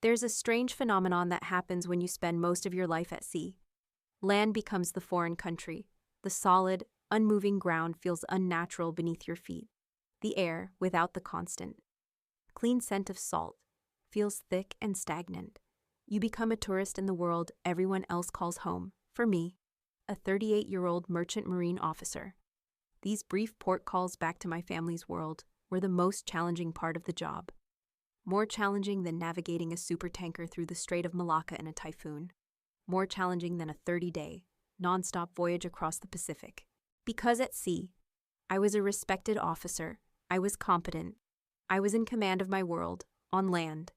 There's a strange phenomenon that happens when you spend most of your life at sea. Land becomes the foreign country. The solid, unmoving ground feels unnatural beneath your feet. The air, without the constant, clean scent of salt, feels thick and stagnant. You become a tourist in the world everyone else calls home. For me, a 38-year-old merchant marine officer, these brief port calls back to my family's world were the most challenging part of the job. More challenging than navigating a supertanker through the Strait of Malacca in a typhoon. More challenging than a 30-day, non-stop voyage across the Pacific. Because at sea, I was a respected officer, I was competent, I was in command of my world, on land.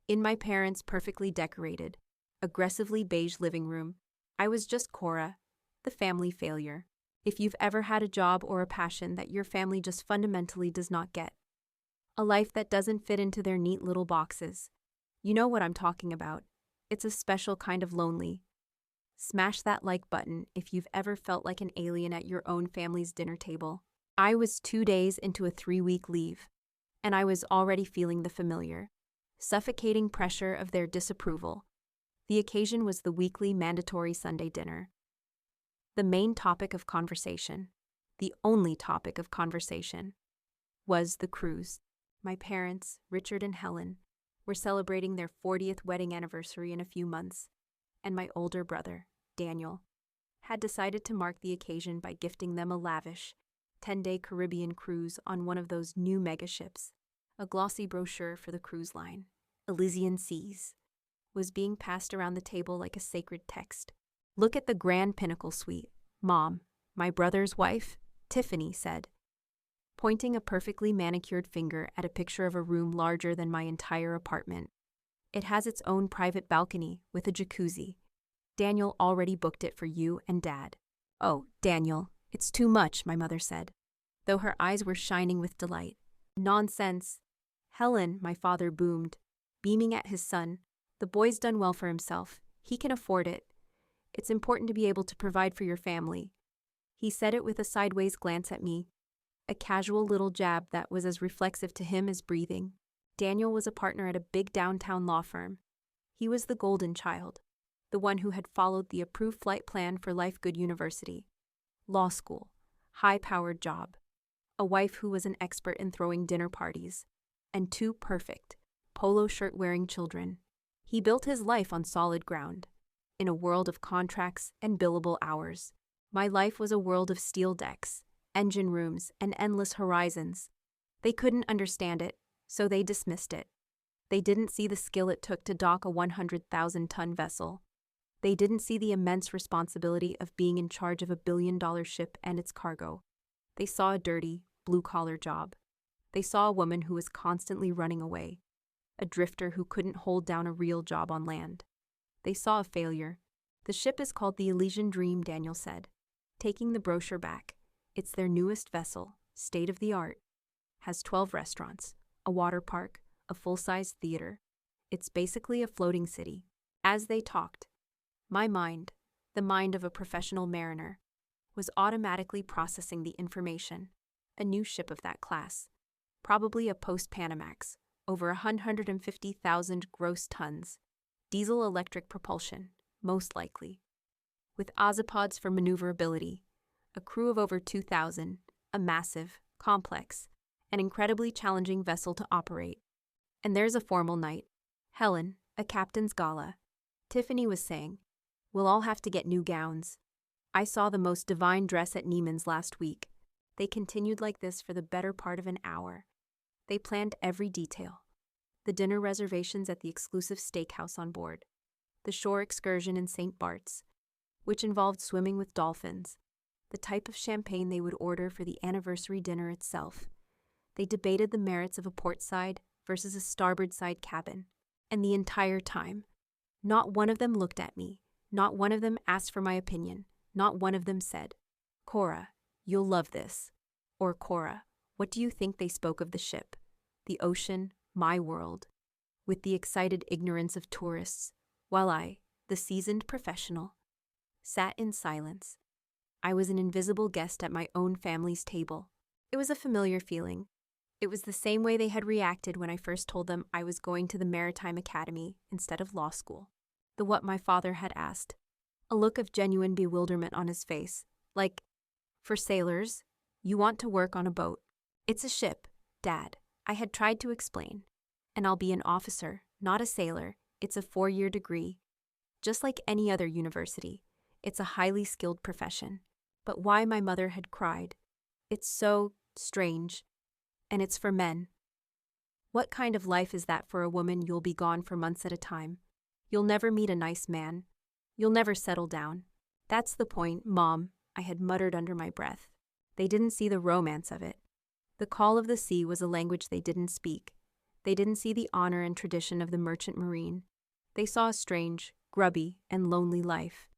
In my parents' perfectly decorated, aggressively beige living room, I was just Cora, the family failure. If you've ever had a job or a passion that your family just fundamentally does not get, a life that doesn't fit into their neat little boxes, you know what I'm talking about. It's a special kind of lonely. Smash that like button if you've ever felt like an alien at your own family's dinner table. I was 2 days into a 3-week leave, and I was already feeling the familiar, suffocating pressure of their disapproval. The occasion was the weekly mandatory Sunday dinner. The main topic of conversation, the only topic of conversation, was the cruise. My parents, Richard and Helen, were celebrating their 40th wedding anniversary in a few months, and my older brother, Daniel, had decided to mark the occasion by gifting them a lavish, 10-day Caribbean cruise on one of those new megaships. A glossy brochure for the cruise line, Elysian Seas, was being passed around the table like a sacred text. "Look at the Grand Pinnacle Suite, Mom," my brother's wife, Tiffany, said, pointing a perfectly manicured finger at a picture of a room larger than my entire apartment. "It has its own private balcony with a jacuzzi. Daniel already booked it for you and Dad." "Oh, Daniel, it's too much," my mother said, though her eyes were shining with delight. "Nonsense." "Helen," my father boomed, beaming at his son, "the boy's done well for himself. He can afford it. It's important to be able to provide for your family." He said it with a sideways glance at me, a casual little jab that was as reflexive to him as breathing. Daniel was a partner at a big downtown law firm. He was the golden child, the one who had followed the approved flight plan for Life Good University. Law school, high-powered job, a wife who was an expert in throwing dinner parties, and 2 perfect, polo shirt-wearing children. He built his life on solid ground, in a world of contracts and billable hours. My life was a world of steel decks, engine rooms, and endless horizons. They couldn't understand it, so they dismissed it. They didn't see the skill it took to dock a 100,000-ton vessel. They didn't see the immense responsibility of being in charge of a billion-dollar ship and its cargo. They saw a dirty, blue-collar job. They saw a woman who was constantly running away, a drifter who couldn't hold down a real job on land. They saw a failure. "The ship is called the Elysian Dream," Daniel said, taking the brochure back. "It's their newest vessel, state-of-the-art. Has 12 restaurants, a water park, a full-size theater. It's basically a floating city." As they talked, my mind, the mind of a professional mariner, was automatically processing the information. A new ship of that class, probably a post-Panamax, over 150,000 gross tons, diesel-electric propulsion, most likely, with ozopods for maneuverability, a crew of over 2,000, a massive, complex, and incredibly challenging vessel to operate. "And there's a formal night. Helen, a captain's gala," Tiffany was saying. "We'll all have to get new gowns. I saw the most divine dress at Neiman's last week." They continued like this for the better part of an hour. They planned every detail. The dinner reservations at the exclusive steakhouse on board, the shore excursion in St. Bart's, which involved swimming with dolphins, the type of champagne they would order for the anniversary dinner itself. They debated the merits of a port side versus a starboard side cabin, and the entire time, not one of them looked at me, not one of them asked for my opinion, not one of them said, "Cora, you'll love this," or "Cora, what do you think?" They spoke of the ship, the ocean, my world, with the excited ignorance of tourists, while I, the seasoned professional, sat in silence. I was an invisible guest at my own family's table. It was a familiar feeling, It was the same way they had reacted when I first told them I was going to the Maritime Academy instead of law school. The what my father had asked. A look of genuine bewilderment on his face. Like, for sailors, you want to work on a boat. It's a ship, Dad. I had tried to explain. And I'll be an officer, not a sailor. It's a 4-year degree. Just like any other university. It's a highly skilled profession. But why my mother had cried. It's so strange. And it's for men. What kind of life is that for a woman? You'll be gone for months at a time. You'll never meet a nice man. You'll never settle down. That's the point, Mom, I had muttered under my breath. They didn't see the romance of it. The call of the sea was a language they didn't speak. They didn't see the honor and tradition of the merchant marine. They saw a strange, grubby, and lonely life.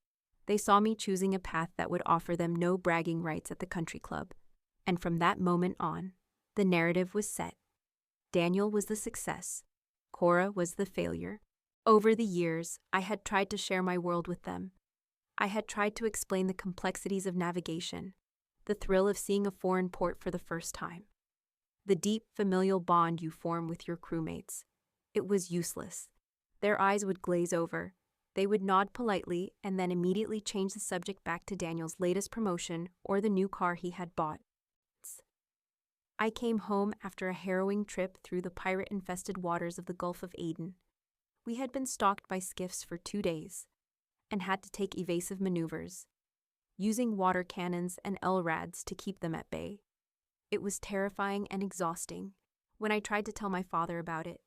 They saw me choosing a path that would offer them no bragging rights at the country club. And from that moment on, the narrative was set. Daniel was the success. Cora was the failure. Over the years, I had tried to share my world with them. I had tried to explain the complexities of navigation, the thrill of seeing a foreign port for the first time, the deep familial bond you form with your crewmates. It was useless. Their eyes would glaze over. They would nod politely and then immediately change the subject back to Daniel's latest promotion or the new car he had bought. I came home after a harrowing trip through the pirate-infested waters of the Gulf of Aden. We had been stalked by skiffs for 2 days and had to take evasive maneuvers, using water cannons and LRADs to keep them at bay. It was terrifying and exhausting. When I tried to tell my father about it,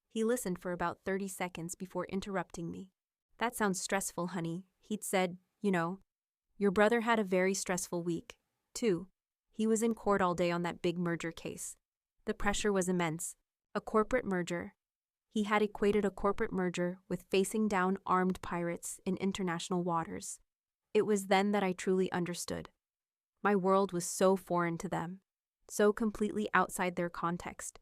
he listened for about 30 seconds before interrupting me. That sounds stressful, honey, he'd said. Your brother had a very stressful week, too. He was in court all day on that big merger case. The pressure was immense. A corporate merger. He had equated a corporate merger with facing down armed pirates in international waters. It was then that I truly understood. My world was so foreign to them, so completely outside their context,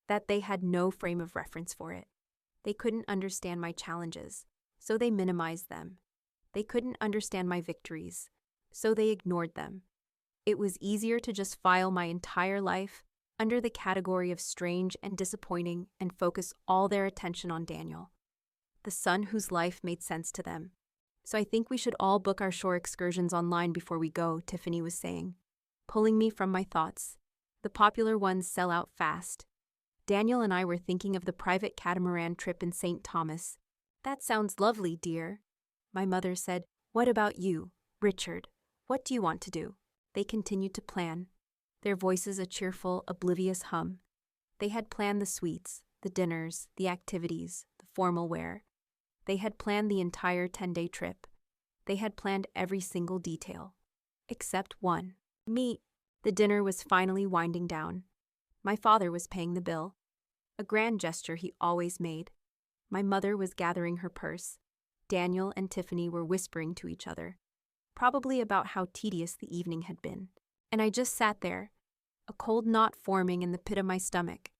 that they had no frame of reference for it. They couldn't understand my challenges, so they minimized them. They couldn't understand my victories, so they ignored them. It was easier to just file my entire life under the category of strange and disappointing and focus all their attention on Daniel, the son whose life made sense to them. So I think we should all book our shore excursions online before we go, Tiffany was saying, pulling me from my thoughts. The popular ones sell out fast. Daniel and I were thinking of the private catamaran trip in St. Thomas. That sounds lovely, dear. My mother said, What about you, Richard? What do you want to do? They continued to plan, their voices a cheerful, oblivious hum. They had planned the suites, the dinners, the activities, the formal wear. They had planned the entire 10-day trip. They had planned every single detail. Except one. Me. The dinner was finally winding down. My father was paying the bill. A grand gesture he always made. My mother was gathering her purse. Daniel and Tiffany were whispering to each other, probably about how tedious the evening had been. And I just sat there, a cold knot forming in the pit of my stomach.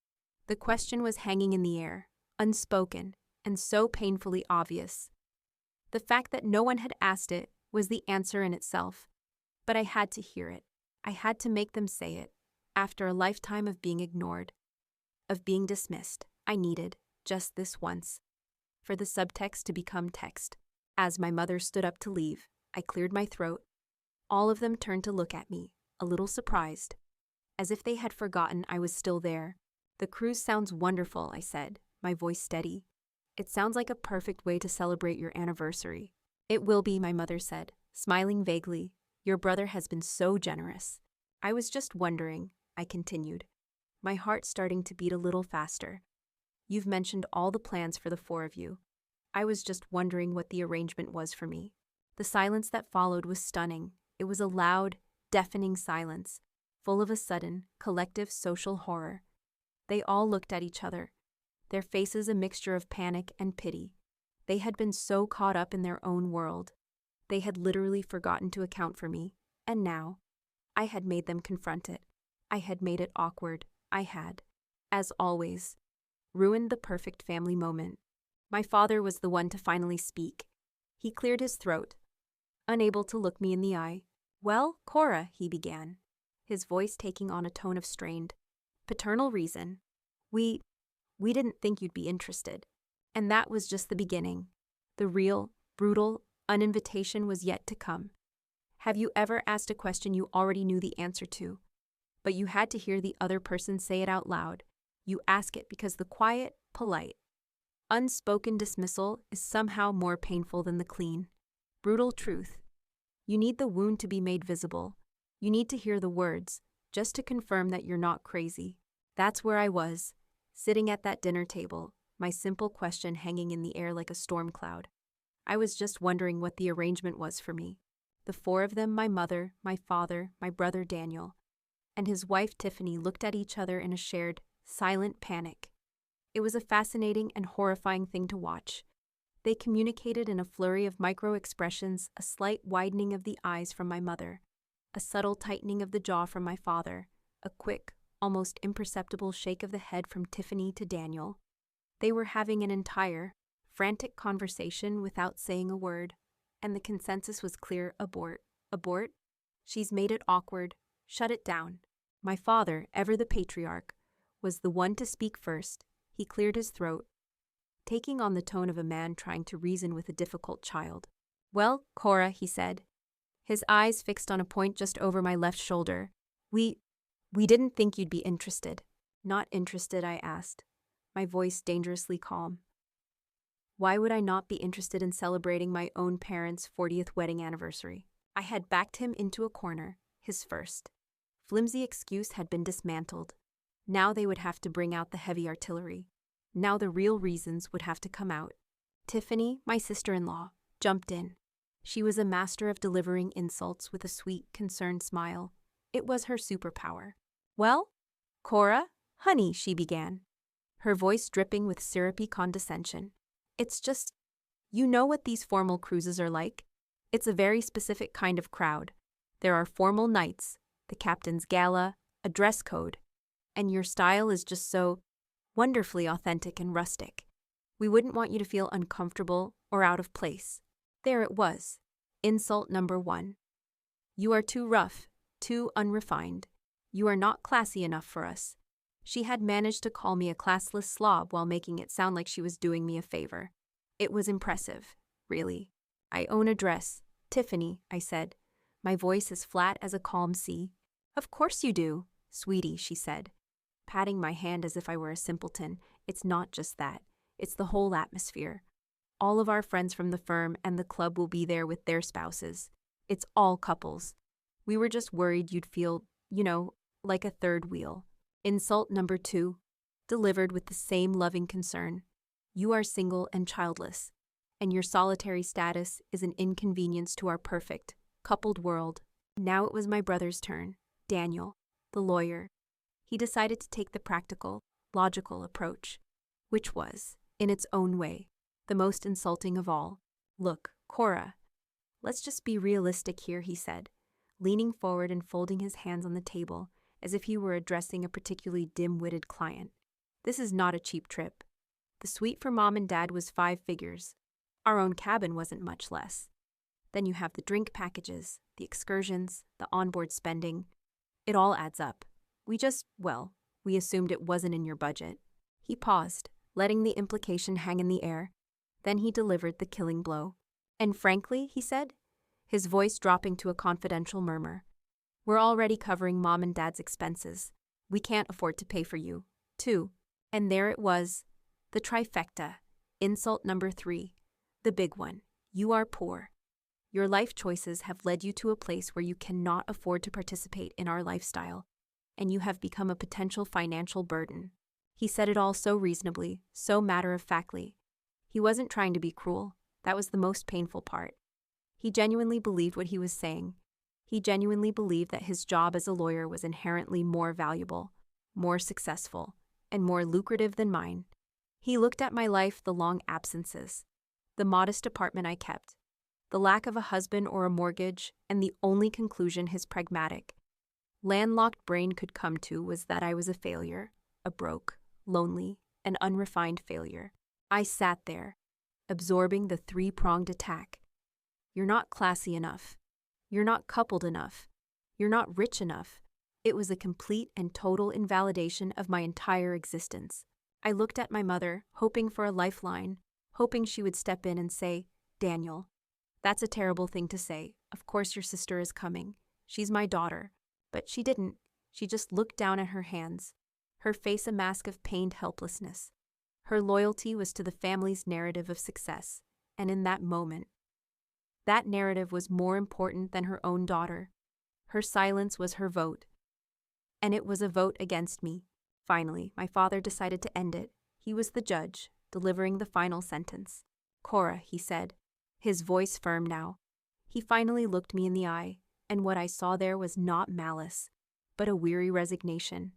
The question was hanging in the air, unspoken, and so painfully obvious. The fact that no one had asked it was the answer in itself. But I had to hear it. I had to make them say it. After a lifetime of being ignored, of being dismissed, I needed, just this once, for the subtext to become text. As my mother stood up to leave, I cleared my throat. All of them turned to look at me, a little surprised, as if they had forgotten I was still there. The cruise sounds wonderful, I said, my voice steady. It sounds like a perfect way to celebrate your anniversary. It will be, my mother said, smiling vaguely. Your brother has been so generous. I was just wondering, I continued, my heart starting to beat a little faster. You've mentioned all the plans for the 4 of you. I was just wondering what the arrangement was for me. The silence that followed was stunning. It was a loud, deafening silence, full of a sudden, collective social horror. They all looked at each other, their faces a mixture of panic and pity. They had been so caught up in their own world. They had literally forgotten to account for me, and now, I had made them confront it. I had made it awkward. I had, as always, ruined the perfect family moment. My father was the one to finally speak. He cleared his throat, unable to look me in the eye. Well, Cora, he began, his voice taking on a tone of strained, Paternal reason. We didn't think you'd be interested. And that was just the beginning. The real, brutal, uninvitation was yet to come. Have you ever asked a question you already knew the answer to, but you had to hear the other person say it out loud? You ask it because the quiet, polite, unspoken dismissal is somehow more painful than the clean, brutal truth. You need the wound to be made visible. You need to hear the words, just to confirm that you're not crazy. That's where I was, sitting at that dinner table, my simple question hanging in the air like a storm cloud. I was just wondering what the arrangement was for me. The four of them, my mother, my father, my brother Daniel, and his wife Tiffany, looked at each other in a shared, silent panic. It was a fascinating and horrifying thing to watch. They communicated in a flurry of micro-expressions, a slight widening of the eyes from my mother, a subtle tightening of the jaw from my father, a quick, almost imperceptible shake of the head from Tiffany to Daniel. They were having an entire, frantic conversation without saying a word, and the consensus was clear: abort. Abort? She's made it awkward. Shut it down. My father, ever the patriarch, was the one to speak first. He cleared his throat, taking on the tone of a man trying to reason with a difficult child. Well, Cora, he said, his eyes fixed on a point just over my left shoulder. We didn't think you'd be interested. Not interested, I asked, my voice dangerously calm. Why would I not be interested in celebrating my own parents' 40th wedding anniversary? I had backed him into a corner, his first. Flimsy excuse had been dismantled. Now they would have to bring out the heavy artillery. Now the real reasons would have to come out. Tiffany, my sister-in-law, jumped in. She was a master of delivering insults with a sweet, concerned smile. It was her superpower. Well, Cora, honey, she began, her voice dripping with syrupy condescension. It's just, you know what these formal cruises are like? It's a very specific kind of crowd. There are formal nights, the captain's gala, a dress code, and your style is just so wonderfully authentic and rustic. We wouldn't want you to feel uncomfortable or out of place. There it was. Insult number 1. You are too rough, too unrefined. You are not classy enough for us. She had managed to call me a classless slob while making it sound like she was doing me a favor. It was impressive, really. I own a dress. Tiffany, I said, my voice as flat as a calm sea. Of course you do, sweetie, she said, patting my hand as if I were a simpleton. It's not just that. It's the whole atmosphere. All of our friends from the firm and the club will be there with their spouses. It's all couples. We were just worried you'd feel, like a third wheel. Insult number 2, delivered with the same loving concern. You are single and childless, and your solitary status is an inconvenience to our perfect, coupled world. Now it was my brother's turn, Daniel, the lawyer. He decided to take the practical, logical approach, which was, in its own way, the most insulting of all. Look, Cora, let's just be realistic here, he said, leaning forward and folding his hands on the table as if he were addressing a particularly dim-witted client. This is not a cheap trip. The suite for Mom and Dad was 5 figures. Our own cabin wasn't much less. Then you have the drink packages, the excursions, the onboard spending. It all adds up. We assumed it wasn't in your budget. He paused, letting the implication hang in the air. Then he delivered the killing blow. And frankly, he said, his voice dropping to a confidential murmur, we're already covering Mom and Dad's expenses. We can't afford to pay for you, too. And there it was, the trifecta. Insult number 3, the big one. You are poor. Your life choices have led you to a place where you cannot afford to participate in our lifestyle, and you have become a potential financial burden. He said it all so reasonably, so matter-of-factly. He wasn't trying to be cruel. That was the most painful part. He genuinely believed what he was saying. He genuinely believed that his job as a lawyer was inherently more valuable, more successful, and more lucrative than mine. He looked at my life, the long absences, the modest apartment I kept, the lack of a husband or a mortgage, and the only conclusion his pragmatic, landlocked brain could come to was that I was a failure, a broke, lonely, and unrefined failure. I sat there, absorbing the 3-pronged attack. You're not classy enough. You're not coupled enough. You're not rich enough. It was a complete and total invalidation of my entire existence. I looked at my mother, hoping for a lifeline, hoping she would step in and say, "Daniel, that's a terrible thing to say. Of course your sister is coming. She's my daughter." But she didn't. She just looked down at her hands, her face a mask of pained helplessness. Her loyalty was to the family's narrative of success, and in that moment, that narrative was more important than her own daughter. Her silence was her vote. And it was a vote against me. Finally, my father decided to end it. He was the judge, delivering the final sentence. "Cora," he said, his voice firm now. He finally looked me in the eye, and what I saw there was not malice, but a weary resignation.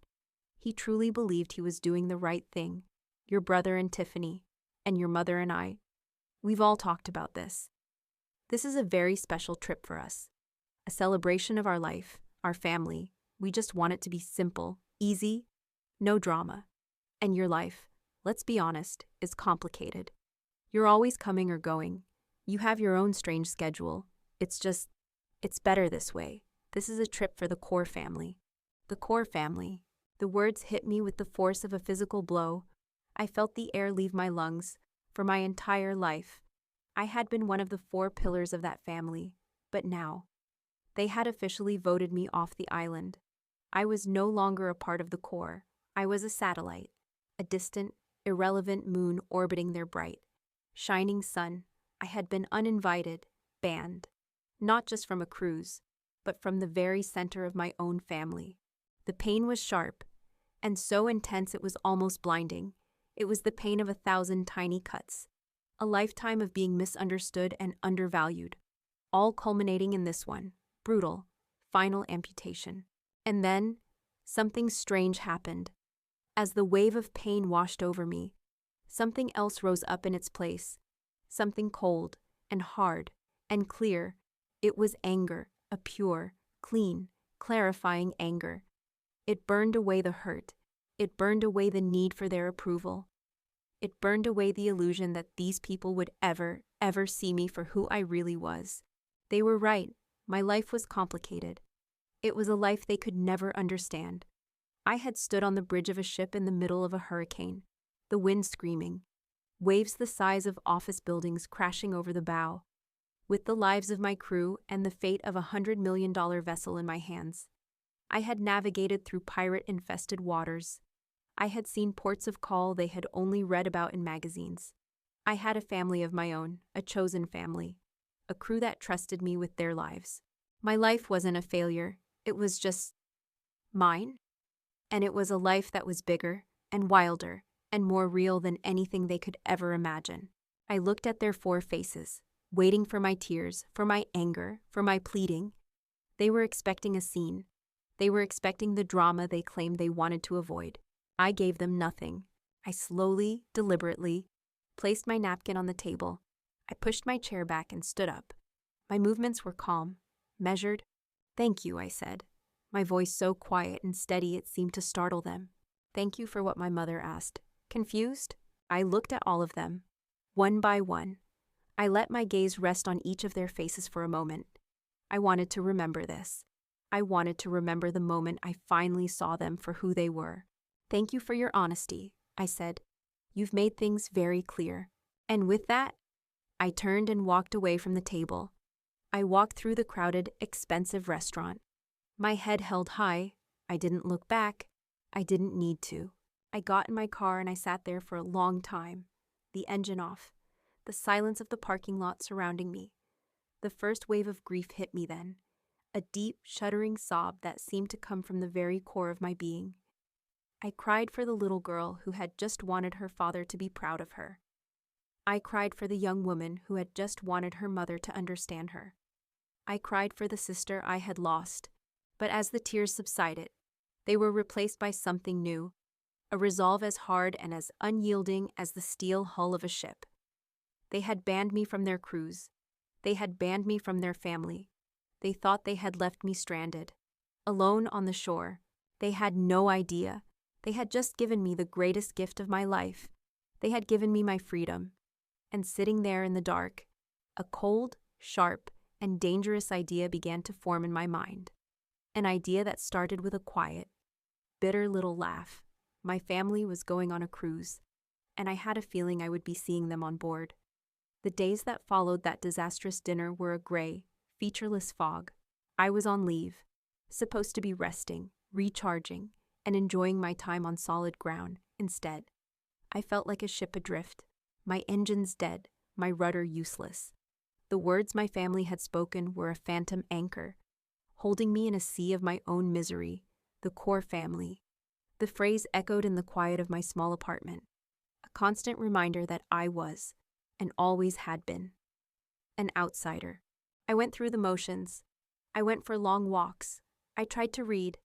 He truly believed he was doing the right thing. "Your brother and Tiffany, and your mother and I, we've all talked about this. This is a very special trip for us. A celebration of our life, our family. We just want it to be simple, easy, no drama. And your life, let's be honest, is complicated. You're always coming or going. You have your own strange schedule. It's better this way. This is a trip for the core family." The core family. The words hit me with the force of a physical blow. I felt the air leave my lungs. For my entire life, I had been one of the 4 pillars of that family. But now, they had officially voted me off the island. I was no longer a part of the core. I was a satellite, a distant, irrelevant moon orbiting their bright, shining sun. I had been uninvited, banned, not just from a cruise, but from the very center of my own family. The pain was sharp, and so intense it was almost blinding. It was the pain of 1,000 tiny cuts, a lifetime of being misunderstood and undervalued, all culminating in this one, brutal, final amputation. And then, something strange happened. As the wave of pain washed over me, something else rose up in its place, something cold and hard and clear. It was anger, a pure, clean, clarifying anger. It burned away the hurt. It burned away the need for their approval. It burned away the illusion that these people would ever see me for who I really was. They were right. My life was complicated. It was a life they could never understand. I had stood on the bridge of a ship in the middle of a hurricane, the wind screaming, waves the size of office buildings crashing over the bow, with the lives of my crew and the fate of $100 million vessel in my hands. I had navigated through pirate-infested waters. I had seen ports of call they had only read about in magazines. I had a family of my own, a chosen family, a crew that trusted me with their lives. My life wasn't a failure. It was just mine. And it was a life that was bigger and wilder and more real than anything they could ever imagine. I looked at their 4 faces, waiting for my tears, for my anger, for my pleading. They were expecting a scene. They were expecting the drama they claimed they wanted to avoid. I gave them nothing. I slowly, deliberately, placed my napkin on the table. I pushed my chair back and stood up. My movements were calm, measured. "Thank you," I said, my voice so quiet and steady it seemed to startle them. "Thank you for what?" my mother asked. Confused, I looked at all of them, one by one. I let my gaze rest on each of their faces for a moment. I wanted to remember this. I wanted to remember the moment I finally saw them for who they were. "Thank you for your honesty," I said. "You've made things very clear." And with that, I turned and walked away from the table. I walked through the crowded, expensive restaurant. My head held high. I didn't look back. I didn't need to. I got in my car and I sat there for a long time, the engine off, the silence of the parking lot surrounding me. The first wave of grief hit me then, a deep, shuddering sob that seemed to come from the very core of my being. I cried for the little girl who had just wanted her father to be proud of her. I cried for the young woman who had just wanted her mother to understand her. I cried for the sister I had lost, but as the tears subsided, they were replaced by something new, a resolve as hard and as unyielding as the steel hull of a ship. They had banned me from their crews. They had banned me from their family. They thought they had left me stranded, alone on the shore. They had no idea. They had just given me the greatest gift of my life. They had given me my freedom. And sitting there in the dark, a cold, sharp, and dangerous idea began to form in my mind. An idea that started with a quiet, bitter little laugh. My family was going on a cruise, and I had a feeling I would be seeing them on board. The days that followed that disastrous dinner were a gray, featureless fog. I was on leave, supposed to be resting, recharging, and enjoying my time on solid ground. Instead, I felt like a ship adrift, my engines dead, my rudder useless. The words my family had spoken were a phantom anchor, holding me in a sea of my own misery, the core family. The phrase echoed in the quiet of my small apartment, a constant reminder that I was, and always had been, an outsider. I went through the motions. I went for long walks. I tried to read.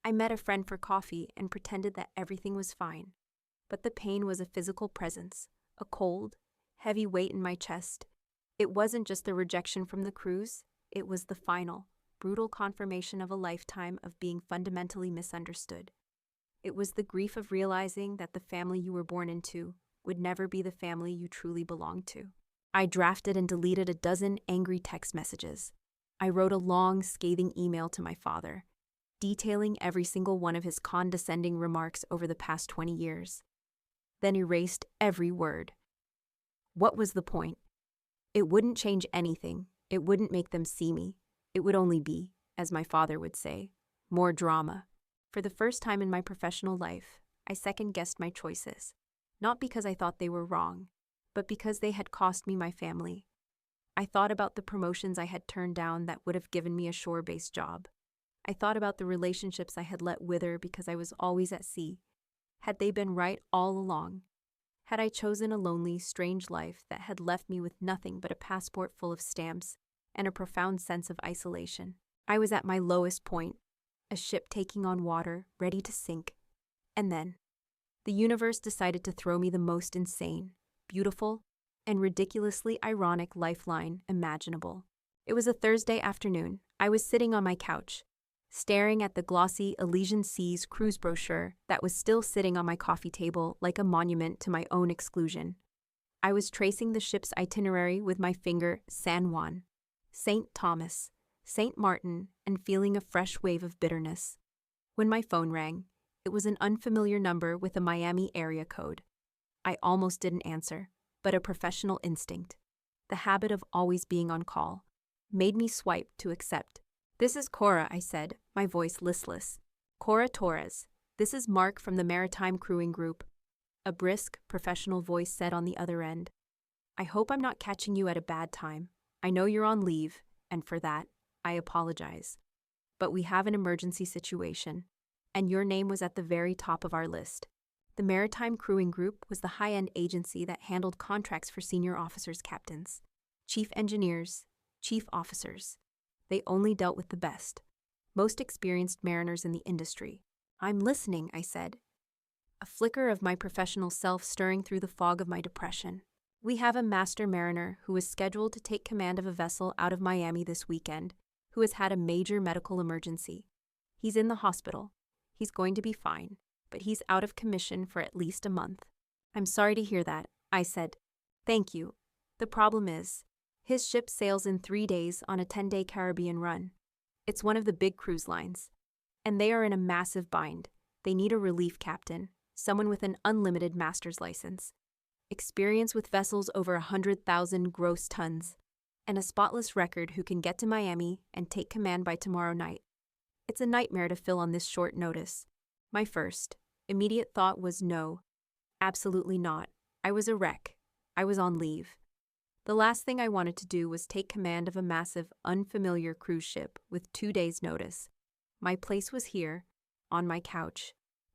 I met a friend for coffee and pretended that everything was fine. But the pain was a physical presence, a cold, heavy weight in my chest. It wasn't just the rejection from the cruise, it was the final, brutal confirmation of a lifetime of being fundamentally misunderstood. It was the grief of realizing that the family you were born into would never be the family you truly belonged to. I drafted and deleted a dozen angry text messages. I wrote a long, scathing email to my father, detailing every single one of his condescending remarks over the past 20 years. Then erased every word. What was the point? It wouldn't change anything. It wouldn't make them see me. It would only be, as my father would say, more drama. For the first time in my professional life, I second-guessed my choices. Not because I thought they were wrong, but because they had cost me my family. I thought about the promotions I had turned down that would have given me a shore-based job. I thought about the relationships I had let wither because I was always at sea. Had they been right all along? Had I chosen a lonely, strange life that had left me with nothing but a passport full of stamps and a profound sense of isolation? I was at my lowest point, a ship taking on water, ready to sink. And then, the universe decided to throw me the most insane, beautiful, and ridiculously ironic lifeline imaginable. It was a Thursday afternoon. I was sitting on my couch, staring at the glossy Elysian Seas cruise brochure that was still sitting on my coffee table like a monument to my own exclusion. I was tracing the ship's itinerary with my finger: San Juan, St. Thomas, St. Martin, and feeling a fresh wave of bitterness. When my phone rang, it was an unfamiliar number with a Miami area code. I almost didn't answer, but a professional instinct, the habit of always being on call, made me swipe to accept. "This is Cora," I said, my voice listless. "Cora Torres. This is Mark from the Maritime Crewing Group," a brisk, professional voice said on the other end. "I hope I'm not catching you at a bad time. I know you're on leave, and for that, I apologize. But we have an emergency situation, and your name was at the very top of our list." The Maritime Crewing Group was the high-end agency that handled contracts for senior officers, captains, chief engineers, chief officers. They only dealt with the best, most experienced mariners in the industry. "I'm listening," I said, a flicker of my professional self stirring through the fog of my depression. "We have a master mariner who is scheduled to take command of a vessel out of Miami this weekend, who has had a major medical emergency. He's in the hospital. He's going to be fine, but he's out of commission for at least a month." "I'm sorry to hear that," I said. "Thank you. The problem is, his ship sails in 3 days on a 10-day Caribbean run. It's one of the big cruise lines, and they are in a massive bind. They need a relief captain, someone with an unlimited master's license, experience with vessels over 100,000 gross tons, and a spotless record who can get to Miami and take command by tomorrow night. It's a nightmare to fill on this short notice." My first, immediate thought was no, absolutely not. I was a wreck. I was on leave. The last thing I wanted to do was take command of a massive, unfamiliar cruise ship with 2 days' notice. My place was here, on my couch,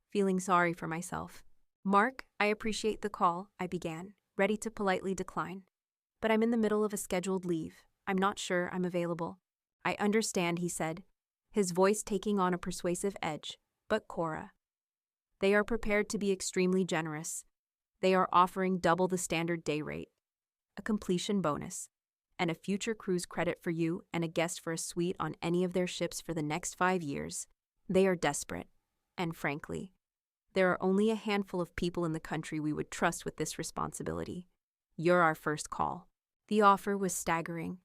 feeling sorry for myself. "Mark, I appreciate the call," I began, ready to politely decline. "But I'm in the middle of a scheduled leave. I'm not sure I'm available." "I understand," he said, his voice taking on a persuasive edge. "But Cora, they are prepared to be extremely generous. They are offering double the standard day rate, a completion bonus, and a future cruise credit for you and a guest for a suite on any of their ships for the next 5 years. They are desperate, and frankly, there are only a handful of people in the country we would trust with this responsibility. You're our first call." The offer was staggering.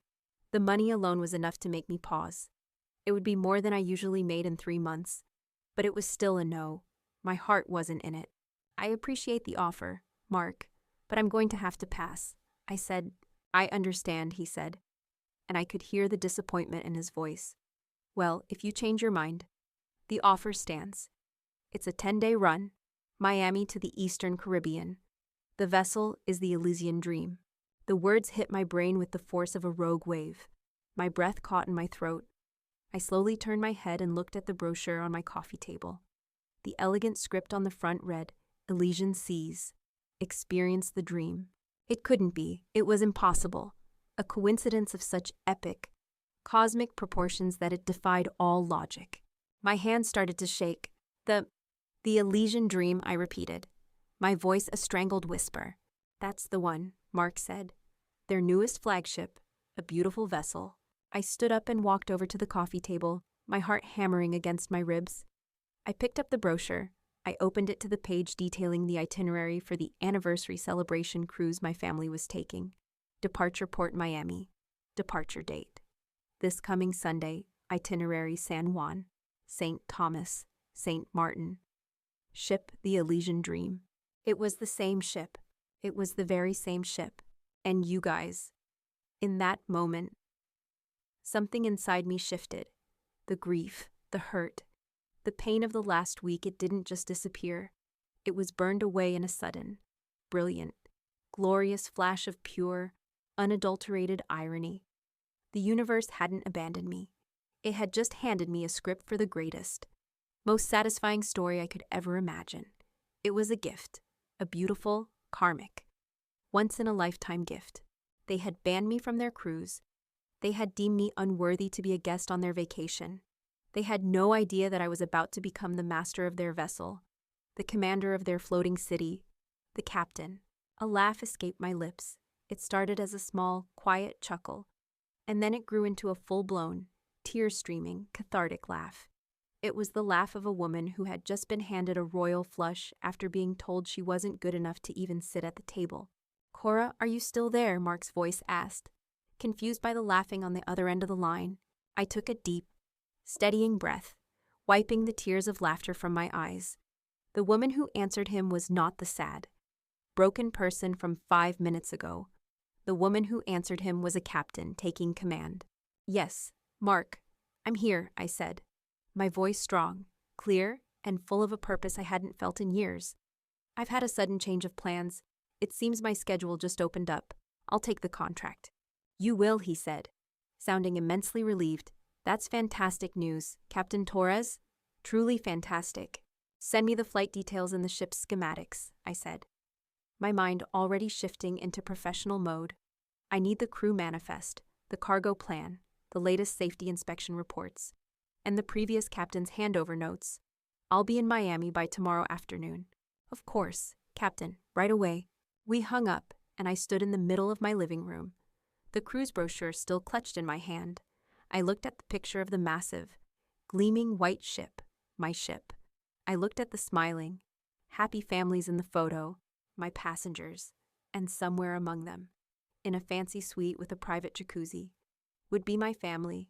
The money alone was enough to make me pause. It would be more than I usually made in 3 months. But it was still a no. My heart wasn't in it. I appreciate the offer, Mark, but I'm going to have to pass. I said. I understand, he said, and I could hear the disappointment in his voice. Well, if you change your mind, the offer stands. It's a 10-day run, Miami to the Eastern Caribbean. The vessel is the Elysian Dream. The words hit my brain with the force of a rogue wave. My breath caught in my throat. I slowly turned my head and looked at the brochure on my coffee table. The elegant script on the front read, Elysian Seas. Experience the dream. It couldn't be. It was impossible. A coincidence of such epic, cosmic proportions that it defied all logic. My hands started to shake. The Elysian Dream, I repeated, my voice a strangled whisper. That's the one, Mark said. Their newest flagship, a beautiful vessel. I stood up and walked over to the coffee table, my heart hammering against my ribs. I picked up the brochure. I opened it to the page detailing the itinerary for the anniversary celebration cruise my family was taking. Departure Port Miami. Departure date. This coming Sunday, itinerary San Juan, St. Thomas, St. Martin. Ship the Elysian Dream. It was the same ship. It was the very same ship. And you guys. In that moment, something inside me shifted. The grief, the hurt, the pain of the last week, it didn't just disappear. It was burned away in a sudden, brilliant, glorious flash of pure, unadulterated irony. The universe hadn't abandoned me. It had just handed me a script for the greatest, most satisfying story I could ever imagine. It was a gift, a beautiful, karmic, once-in-a-lifetime gift. They had banned me from their cruise. They had deemed me unworthy to be a guest on their vacation. They had no idea that I was about to become the master of their vessel, the commander of their floating city, the captain. A laugh escaped my lips. It started as a small, quiet chuckle, and then it grew into a full-blown, tear-streaming, cathartic laugh. It was the laugh of a woman who had just been handed a royal flush after being told she wasn't good enough to even sit at the table. Cora, are you still there? Mark's voice asked. Confused by the laughing on the other end of the line, I took a deep, steadying breath, wiping the tears of laughter from my eyes. The woman who answered him was not the sad, broken person from 5 minutes ago. The woman who answered him was a captain taking command. Yes, Mark, I'm here, I said, my voice strong, clear, and full of a purpose I hadn't felt in years. I've had a sudden change of plans. It seems my schedule just opened up. I'll take the contract. You will, he said, sounding immensely relieved. That's fantastic news, Captain Torres. Truly fantastic. Send me the flight details and the ship's schematics, I said, my mind already shifting into professional mode. I need the crew manifest, the cargo plan, the latest safety inspection reports, and the previous captain's handover notes. I'll be in Miami by tomorrow afternoon. Of course, Captain, right away. We hung up, and I stood in the middle of my living room, the cruise brochure still clutched in my hand. I looked at the picture of the massive, gleaming white ship, my ship. I looked at the smiling, happy families in the photo, my passengers, and somewhere among them, in a fancy suite with a private jacuzzi, would be my family,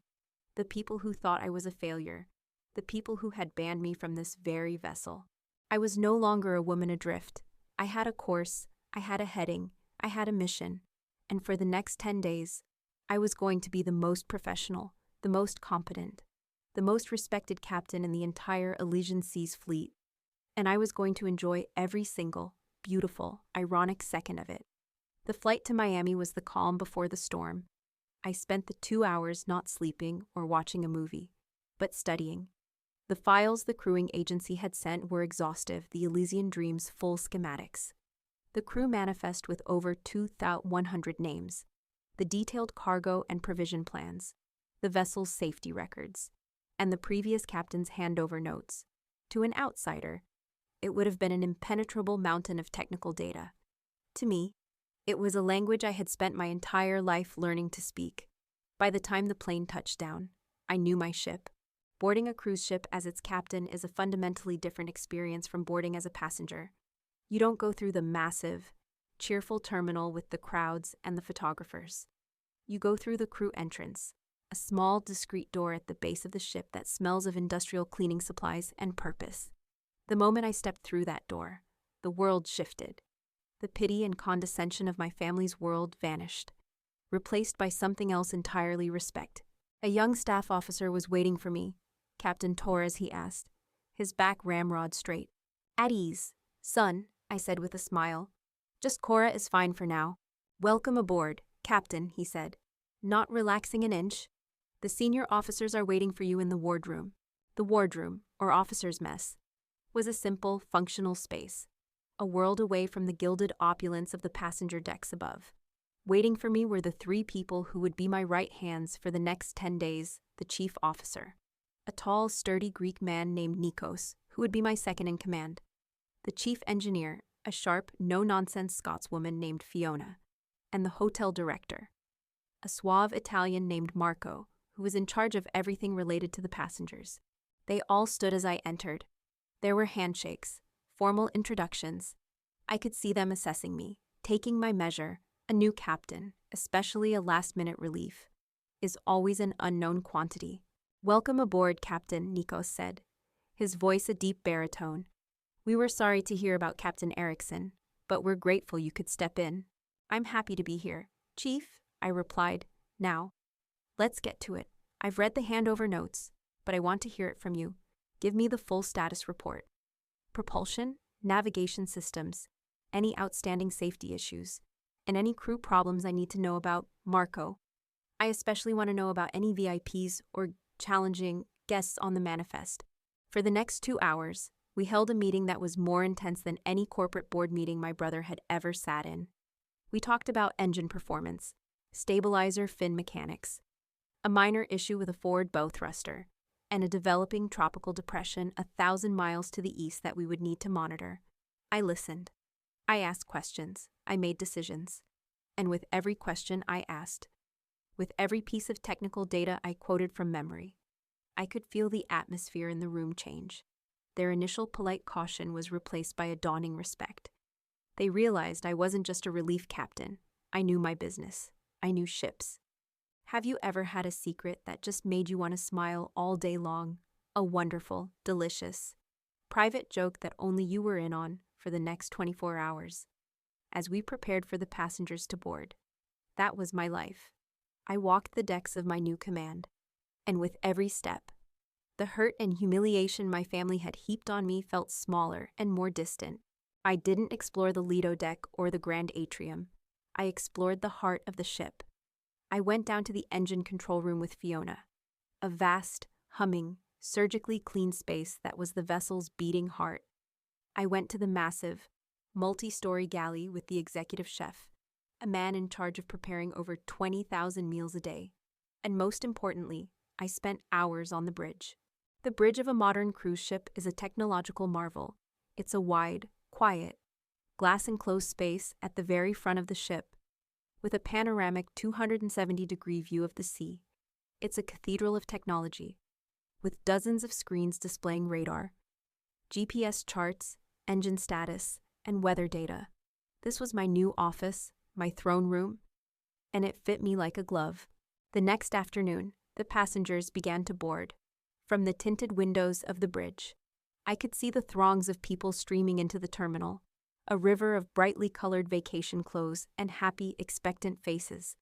the people who thought I was a failure, the people who had banned me from this very vessel. I was no longer a woman adrift. I had a course, I had a heading, I had a mission, and for the next 10 days, I was going to be the most professional, the most competent, the most respected captain in the entire Elysian Seas fleet, and I was going to enjoy every single, beautiful, ironic second of it. The flight to Miami was the calm before the storm. I spent the 2 hours not sleeping or watching a movie, but studying. The files the crewing agency had sent were exhaustive, the Elysian Dream's full schematics. The crew manifest with over 2,100 names, the detailed cargo and provision plans, the vessel's safety records, and the previous captain's handover notes. To an outsider, it would have been an impenetrable mountain of technical data. To me, it was a language I had spent my entire life learning to speak. By the time the plane touched down, I knew my ship. Boarding a cruise ship as its captain is a fundamentally different experience from boarding as a passenger. You don't go through the massive, cheerful terminal with the crowds and the photographers. You go through the crew entrance, a small, discreet door at the base of the ship that smells of industrial cleaning supplies and purpose. The moment I stepped through that door, the world shifted. The pity and condescension of my family's world vanished, replaced by something else entirely: respect. A young staff officer was waiting for me. "Captain Torres?" he asked, his back ramrod straight. "At ease, son," I said with a smile. "Just Cora is fine for now." "Welcome aboard, Captain," he said, not relaxing an inch. "The senior officers are waiting for you in the wardroom." The wardroom, or officers' mess, was a simple, functional space, a world away from the gilded opulence of the passenger decks above. Waiting for me were the three people who would be my right hands for the next 10 days: the chief officer, a tall, sturdy Greek man named Nikos, who would be my second in command; the chief engineer, a sharp, no-nonsense Scotswoman named Fiona; and the hotel director, a suave Italian named Marco, who was in charge of everything related to the passengers. They all stood as I entered. There were handshakes, formal introductions. I could see them assessing me, taking my measure. A new captain, especially a last-minute relief, is always an unknown quantity. "Welcome aboard, Captain," Nikos said, his voice a deep baritone. "We were sorry to hear about Captain Erickson, but we're grateful you could step in." "I'm happy to be here, Chief," I replied. "Now, let's get to it. I've read the handover notes, but I want to hear it from you. Give me the full status report. Propulsion, navigation systems, any outstanding safety issues, and any crew problems I need to know about. Marco, I especially want to know about any VIPs or challenging guests on the manifest." For the next 2 hours, we held a meeting that was more intense than any corporate board meeting my brother had ever sat in. We talked about engine performance, stabilizer fin mechanics, a minor issue with a forward bow thruster, and a developing tropical depression 1,000 miles to the east that we would need to monitor. I listened. I asked questions. I made decisions. And with every question I asked, with every piece of technical data I quoted from memory, I could feel the atmosphere in the room change. Their initial polite caution was replaced by a dawning respect. They realized I wasn't just a relief captain. I knew my business. I knew ships. Have you ever had a secret that just made you want to smile all day long? A wonderful, delicious, private joke that only you were in on for the next 24 hours. As we prepared for the passengers to board, that was my life. I walked the decks of my new command, and with every step, the hurt and humiliation my family had heaped on me felt smaller and more distant. I didn't explore the Lido deck or the grand atrium. I explored the heart of the ship. I went down to the engine control room with Fiona, a vast, humming, surgically clean space that was the vessel's beating heart. I went to the massive, multi-story galley with the executive chef, a man in charge of preparing over 20,000 meals a day. And most importantly, I spent hours on the bridge. The bridge of a modern cruise ship is a technological marvel. It's a wide, quiet, glass-enclosed space at the very front of the ship, with a panoramic 270-degree view of the sea. It's a cathedral of technology, with dozens of screens displaying radar, GPS charts, engine status, and weather data. This was my new office, my throne room, and it fit me like a glove. The next afternoon, the passengers began to board. From the tinted windows of the bridge, I could see the throngs of people streaming into the terminal, a river of brightly colored vacation clothes and happy, expectant faces.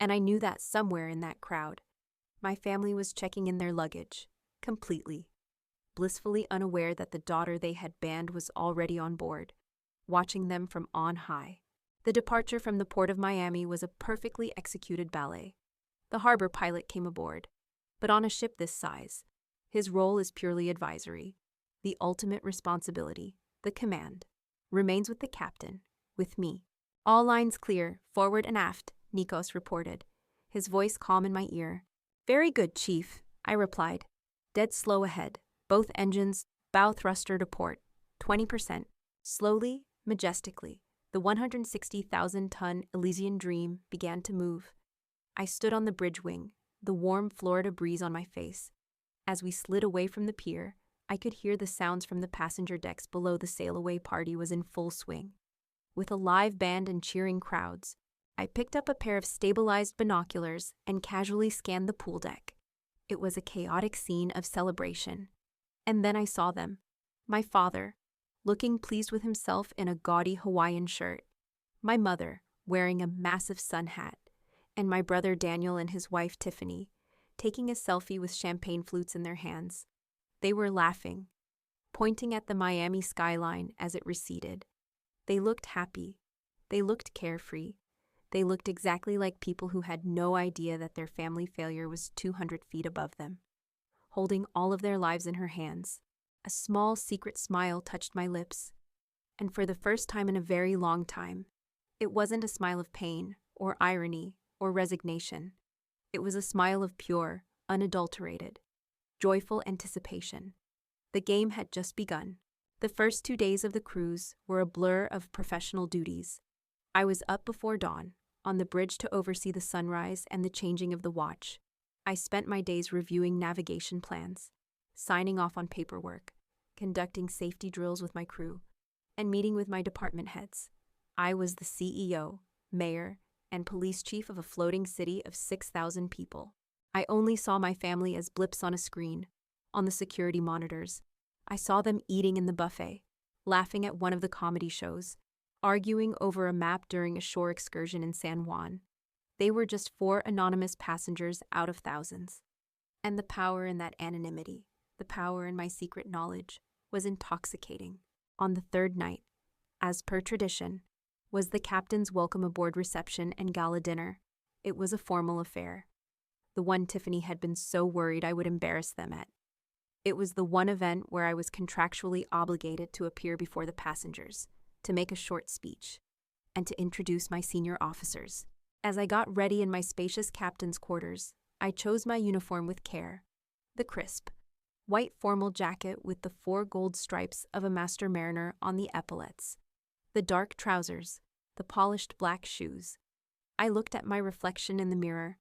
And I knew that somewhere in that crowd, my family was checking in their luggage, completely, blissfully unaware that the daughter they had banned was already on board, watching them from on high. The departure from the port of Miami was a perfectly executed ballet. The harbor pilot came aboard, but on a ship this size, his role is purely advisory. The ultimate responsibility, the command, remains with the captain, with me. "All lines clear, forward and aft," Nikos reported, his voice calm in my ear. "Very good, Chief," I replied. "Dead slow ahead. Both engines, bow thruster to port, 20%. Slowly, majestically, the 160,000-ton Elysian Dream began to move. I stood on the bridge wing, the warm Florida breeze on my face. As we slid away from the pier, I could hear the sounds from the passenger decks below. The sail-away party was in full swing. With a live band and cheering crowds, I picked up a pair of stabilized binoculars and casually scanned the pool deck. It was a chaotic scene of celebration. And then I saw them. My father, looking pleased with himself in a gaudy Hawaiian shirt. My mother, wearing a massive sun hat. And my brother Daniel and his wife Tiffany, taking a selfie with champagne flutes in their hands. They were laughing, pointing at the Miami skyline as it receded. They looked happy. They looked carefree. They looked exactly like people who had no idea that their family failure was 200 feet above them. Holding all of their lives in her hands, a small secret smile touched my lips. And for the first time in a very long time, it wasn't a smile of pain or irony or resignation. It was a smile of pure, unadulterated, joyful anticipation. The game had just begun. The first 2 days of the cruise were a blur of professional duties. I was up before dawn, on the bridge to oversee the sunrise and the changing of the watch. I spent my days reviewing navigation plans, signing off on paperwork, conducting safety drills with my crew, and meeting with my department heads. I was the CEO, mayor, and police chief of a floating city of 6,000 people. I only saw my family as blips on a screen, on the security monitors. I saw them eating in the buffet, laughing at one of the comedy shows, arguing over a map during a shore excursion in San Juan. They were just 4 anonymous passengers out of thousands. And the power in that anonymity, the power in my secret knowledge, was intoxicating. On the 3rd night, as per tradition, was the captain's welcome aboard reception and gala dinner. It was a formal affair. The one Tiffany had been so worried I would embarrass them at. It was the one event where I was contractually obligated to appear before the passengers, to make a short speech, and to introduce my senior officers. As I got ready in my spacious captain's quarters, I chose my uniform with care. The crisp, white formal jacket with the 4 gold stripes of a master mariner on the epaulets. The dark trousers, the polished black shoes. I looked at my reflection in the mirror.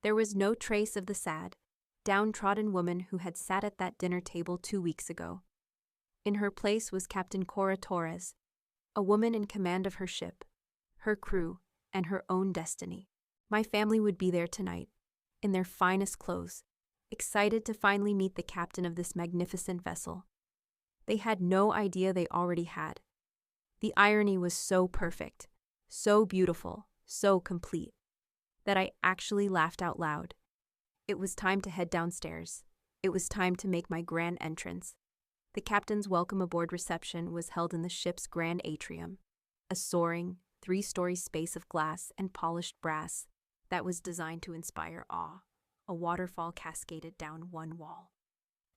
There was no trace of the sad, downtrodden woman who had sat at that dinner table 2 weeks ago. In her place was Captain Cora Torres, a woman in command of her ship, her crew, and her own destiny. My family would be there tonight, in their finest clothes, excited to finally meet the captain of this magnificent vessel. They had no idea they already had. The irony was so perfect, so beautiful, so complete, that I actually laughed out loud. It was time to head downstairs. It was time to make my grand entrance. The captain's welcome aboard reception was held in the ship's grand atrium, a soaring, 3-story space of glass and polished brass that was designed to inspire awe. A waterfall cascaded down one wall,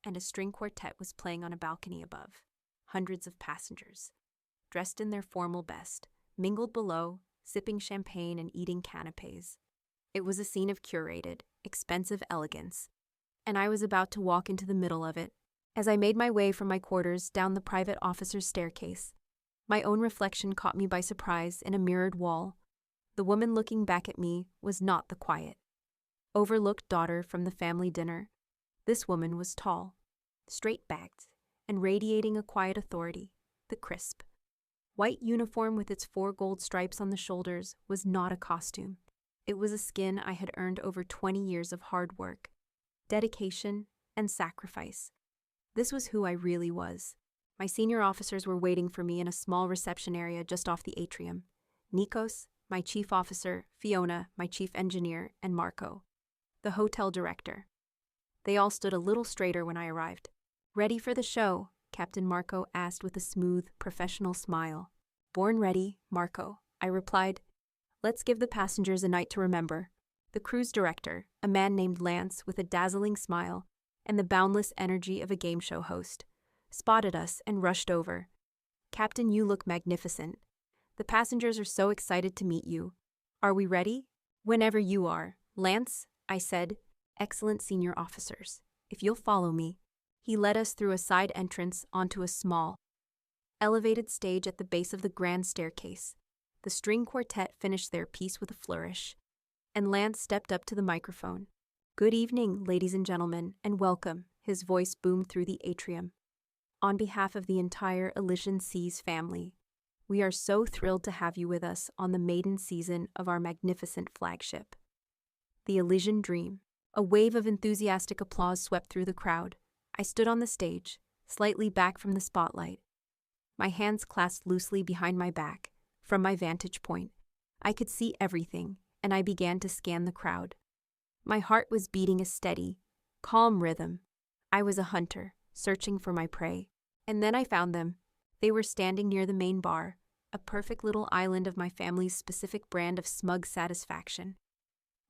and a string quartet was playing on a balcony above. Hundreds of passengers, dressed in their formal best, mingled below, sipping champagne and eating canapes. It was a scene of curated, expensive elegance, and I was about to walk into the middle of it. As I made my way from my quarters down the private officer's staircase, my own reflection caught me by surprise in a mirrored wall. The woman looking back at me was not the quiet, overlooked daughter from the family dinner. This woman was tall, straight-backed, and radiating a quiet authority. The crisp, white uniform with its 4 gold stripes on the shoulders was not a costume. It was a skin I had earned over 20 years of hard work, dedication, and sacrifice. This was who I really was. My senior officers were waiting for me in a small reception area just off the atrium. Nikos, my chief officer, Fiona, my chief engineer, and Marco, the hotel director. They all stood a little straighter when I arrived. "Ready for the show?" Captain Marco asked with a smooth, professional smile. "Born ready, Marco," I replied. "Let's give the passengers a night to remember." The cruise director, a man named Lance with a dazzling smile and the boundless energy of a game show host, spotted us and rushed over. "Captain, you look magnificent. The passengers are so excited to meet you. Are we ready?" "Whenever you are, Lance," I said. "Excellent senior officers. If you'll follow me." He led us through a side entrance onto a small, elevated stage at the base of the grand staircase. The string quartet finished their piece with a flourish, and Lance stepped up to the microphone. "Good evening, ladies and gentlemen, and welcome," his voice boomed through the atrium. "On behalf of the entire Elysian Seas family, We are so thrilled to have you with us on the maiden season of our magnificent flagship, The Elysian Dream." A wave of enthusiastic applause swept through the crowd. I stood on the stage, slightly back from the spotlight, my hands clasped loosely behind my back. From my vantage point, I could see everything, and I began to scan the crowd. My heart was beating a steady, calm rhythm. I was a hunter, searching for my prey. And then I found them. They were standing near the main bar, a perfect little island of my family's specific brand of smug satisfaction.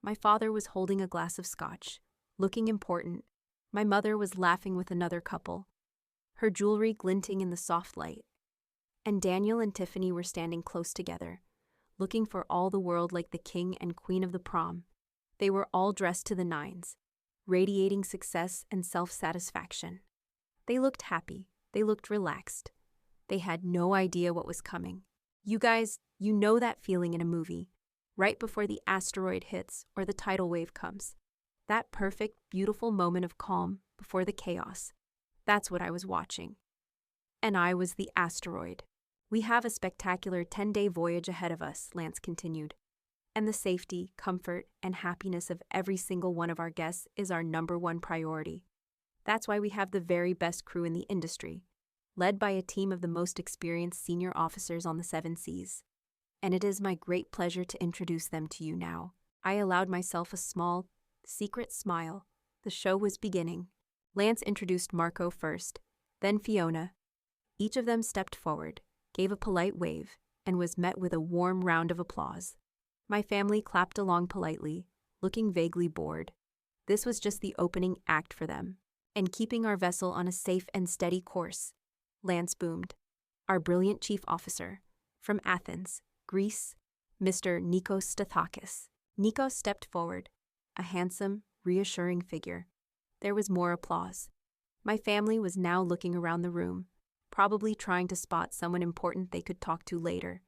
My father was holding a glass of scotch, looking important. My mother was laughing with another couple, her jewelry glinting in the soft light. And Daniel and Tiffany were standing close together, looking for all the world like the king and queen of the prom. They were all dressed to the nines, radiating success and self-satisfaction. They looked happy. They looked relaxed. They had no idea what was coming. You guys, you know that feeling in a movie, right before the asteroid hits or the tidal wave comes. That perfect, beautiful moment of calm before the chaos. That's what I was watching. And I was the asteroid. "We have a spectacular 10-day voyage ahead of us," Lance continued. "And the safety, comfort, and happiness of every single one of our guests is our #1 priority. That's why we have the very best crew in the industry, led by a team of the most experienced senior officers on the 7 seas. And it is my great pleasure to introduce them to you now." I allowed myself a small, secret smile. The show was beginning. Lance introduced Marco first, then Fiona. Each of them stepped forward, gave a polite wave, and was met with a warm round of applause. My family clapped along politely, looking vaguely bored. This was just the opening act for them. And keeping our vessel on a safe and steady course, Lance boomed. "Our brilliant chief officer, from Athens, Greece, Mr. Nikos Stathakis." Nikos stepped forward, a handsome, reassuring figure. There was more applause. My family was now looking around the room, probably trying to spot someone important they could talk to later.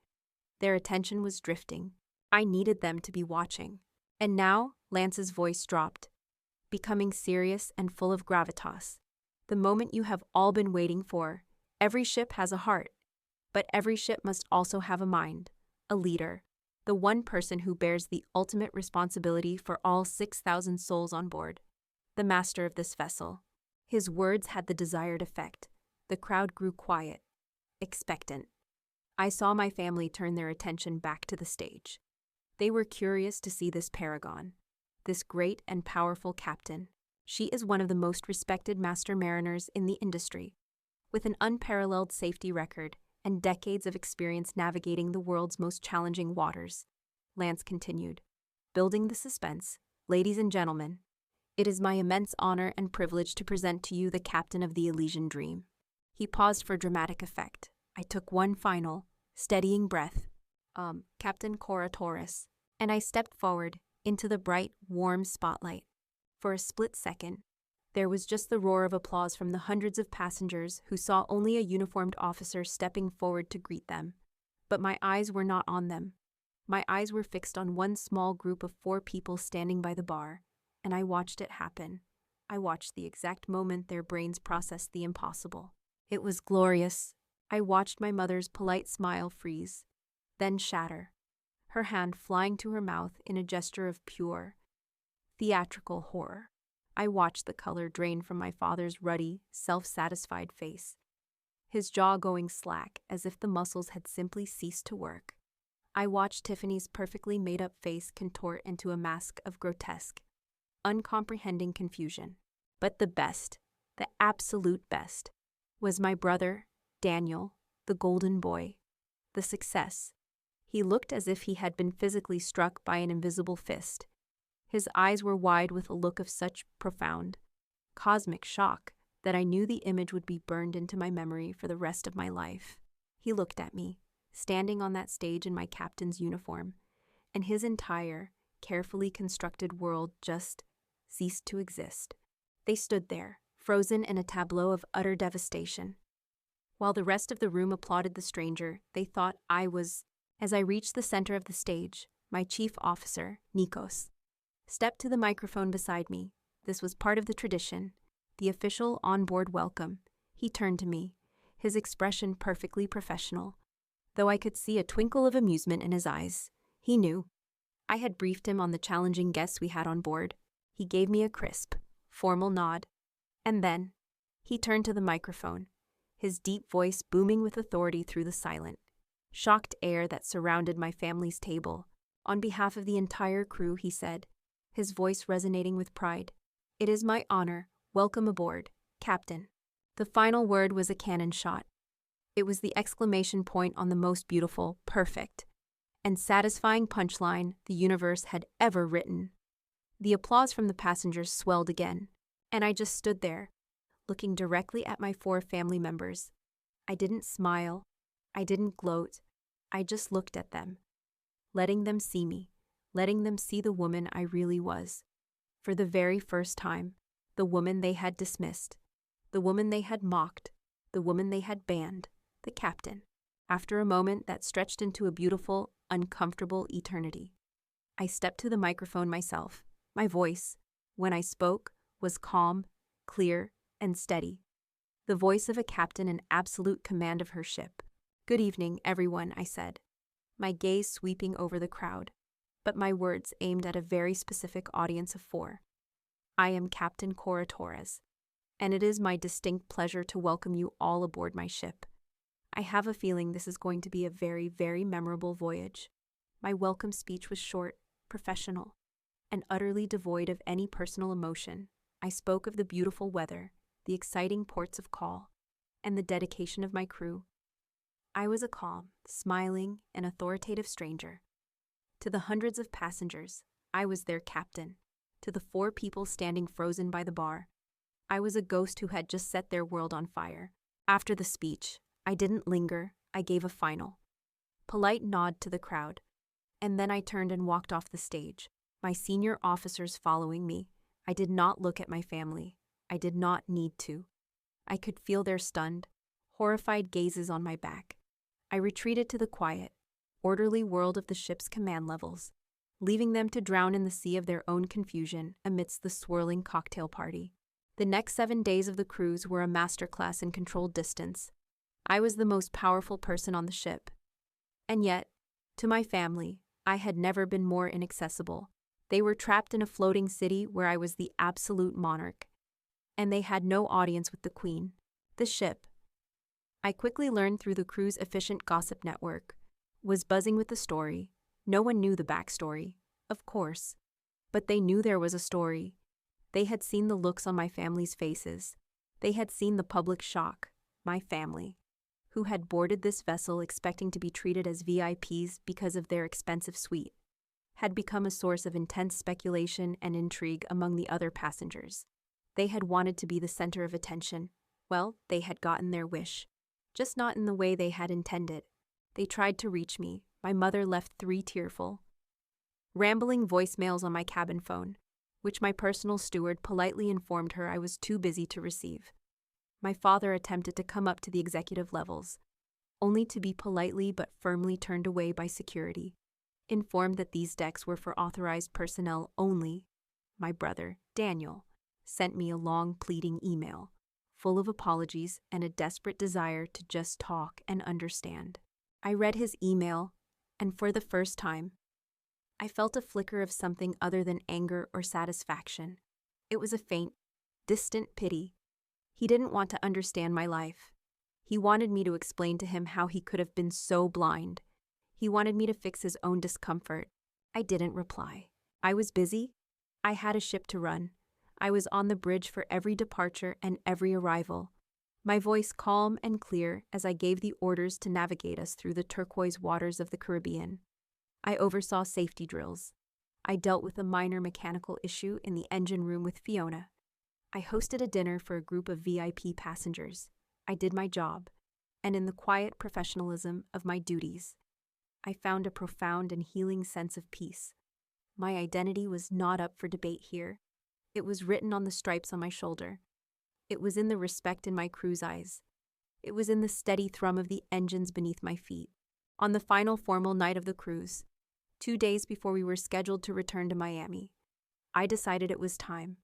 Their attention was drifting. I needed them to be watching. And now, Lance's voice dropped, becoming serious and full of gravitas. "The moment you have all been waiting for. Every ship has a heart, but every ship must also have a mind, a leader, the one person who bears the ultimate responsibility for all 6,000 souls on board, the master of this vessel." His words had the desired effect. The crowd grew quiet, expectant. I saw my family turn their attention back to the stage. They were curious to see this paragon, this great and powerful captain. She is one of the most respected master mariners in the industry, with an unparalleled safety record and decades of experience navigating the world's most challenging waters. Lance continued, building the suspense. "Ladies and gentlemen, it is my immense honor and privilege to present to you the captain of the Elysian Dream." He paused for dramatic effect. I took one final, steadying breath. Captain Cora Torres. And I stepped forward into the bright, warm spotlight. For a split second, there was just the roar of applause from the hundreds of passengers who saw only a uniformed officer stepping forward to greet them. But my eyes were not on them. My eyes were fixed on one small group of 4 people standing by the bar, and I watched it happen. I watched the exact moment their brains processed the impossible. It was glorious. I watched my mother's polite smile freeze, then shatter, her hand flying to her mouth in a gesture of pure, theatrical horror. I watched the color drain from my father's ruddy, self-satisfied face, his jaw going slack as if the muscles had simply ceased to work. I watched Tiffany's perfectly made-up face contort into a mask of grotesque, uncomprehending confusion. But the best, the absolute best, was my brother, Daniel, the golden boy, the success. He looked as if he had been physically struck by an invisible fist. His eyes were wide with a look of such profound, cosmic shock that I knew the image would be burned into my memory for the rest of my life. He looked at me, standing on that stage in my captain's uniform, and his entire, carefully constructed world just ceased to exist. They stood there, frozen in a tableau of utter devastation. While the rest of the room applauded the stranger, they thought I was. As I reached the center of the stage, my chief officer, Nikos, stepped to the microphone beside me. This was part of the tradition, the official on-board welcome. He turned to me, his expression perfectly professional. Though I could see a twinkle of amusement in his eyes, he knew. I had briefed him on the challenging guests we had on board. He gave me a crisp, formal nod. And then, he turned to the microphone, his deep voice booming with authority through the silent, shocked air that surrounded my family's table. On behalf of the entire crew, he said, his voice resonating with pride. "It is my honor. Welcome aboard, Captain." The final word was a cannon shot. It was the exclamation point on the most beautiful, perfect, and satisfying punchline the universe had ever written. The applause from the passengers swelled again, and I just stood there, looking directly at my 4 family members. I didn't smile. I didn't gloat. I just looked at them, letting them see me, letting them see the woman I really was. For the very first time, the woman they had dismissed, the woman they had mocked, the woman they had banned, the captain. After a moment that stretched into a beautiful, uncomfortable eternity, I stepped to the microphone myself. My voice, when I spoke, was calm, clear, and steady. The voice of a captain in absolute command of her ship. "Good evening, everyone," I said, my gaze sweeping over the crowd, but my words aimed at a very specific audience of 4. "I am Captain Cora Torres, and it is my distinct pleasure to welcome you all aboard my ship. I have a feeling this is going to be a very, very memorable voyage." My welcome speech was short, professional, and utterly devoid of any personal emotion. I spoke of the beautiful weather, the exciting ports of call, and the dedication of my crew. I was a calm, smiling, and authoritative stranger. To the hundreds of passengers, I was their captain. To the 4 people standing frozen by the bar, I was a ghost who had just set their world on fire. After the speech, I didn't linger. I gave a final, polite nod to the crowd, and then I turned and walked off the stage, my senior officers following me. I did not look at my family. I did not need to. I could feel their stunned, horrified gazes on my back. I retreated to the quiet, orderly world of the ship's command levels, leaving them to drown in the sea of their own confusion amidst the swirling cocktail party. The next 7 days of the cruise were a masterclass in controlled distance. I was the most powerful person on the ship. And yet, to my family, I had never been more inaccessible. They were trapped in a floating city where I was the absolute monarch, and they had no audience with the Queen. The ship, I quickly learned through the crew's efficient gossip network, was buzzing with the story. No one knew the backstory, of course, but they knew there was a story. They had seen the looks on my family's faces. They had seen the public shock. My family, who had boarded this vessel expecting to be treated as VIPs because of their expensive suite, had become a source of intense speculation and intrigue among the other passengers. They had wanted to be the center of attention. Well, they had gotten their wish, just not in the way they had intended. They tried to reach me. My mother left 3 tearful, rambling voicemails on my cabin phone, which my personal steward politely informed her I was too busy to receive. My father attempted to come up to the executive levels, only to be politely but firmly turned away by security. Informed that these decks were for authorized personnel only, my brother, Daniel, sent me a long pleading email, full of apologies and a desperate desire to just talk and understand. I read his email, and for the first time, I felt a flicker of something other than anger or satisfaction. It was a faint, distant pity. He didn't want to understand my life. He wanted me to explain to him how he could have been so blind. He wanted me to fix his own discomfort. I didn't reply. I was busy. I had a ship to run. I was on the bridge for every departure and every arrival, my voice calm and clear as I gave the orders to navigate us through the turquoise waters of the Caribbean. I oversaw safety drills. I dealt with a minor mechanical issue in the engine room with Fiona. I hosted a dinner for a group of VIP passengers. I did my job, and in the quiet professionalism of my duties, I found a profound and healing sense of peace. My identity was not up for debate here. It was written on the stripes on my shoulder. It was in the respect in my crew's eyes. It was in the steady thrum of the engines beneath my feet. On the final formal night of the cruise, 2 days before we were scheduled to return to Miami, I decided it was time.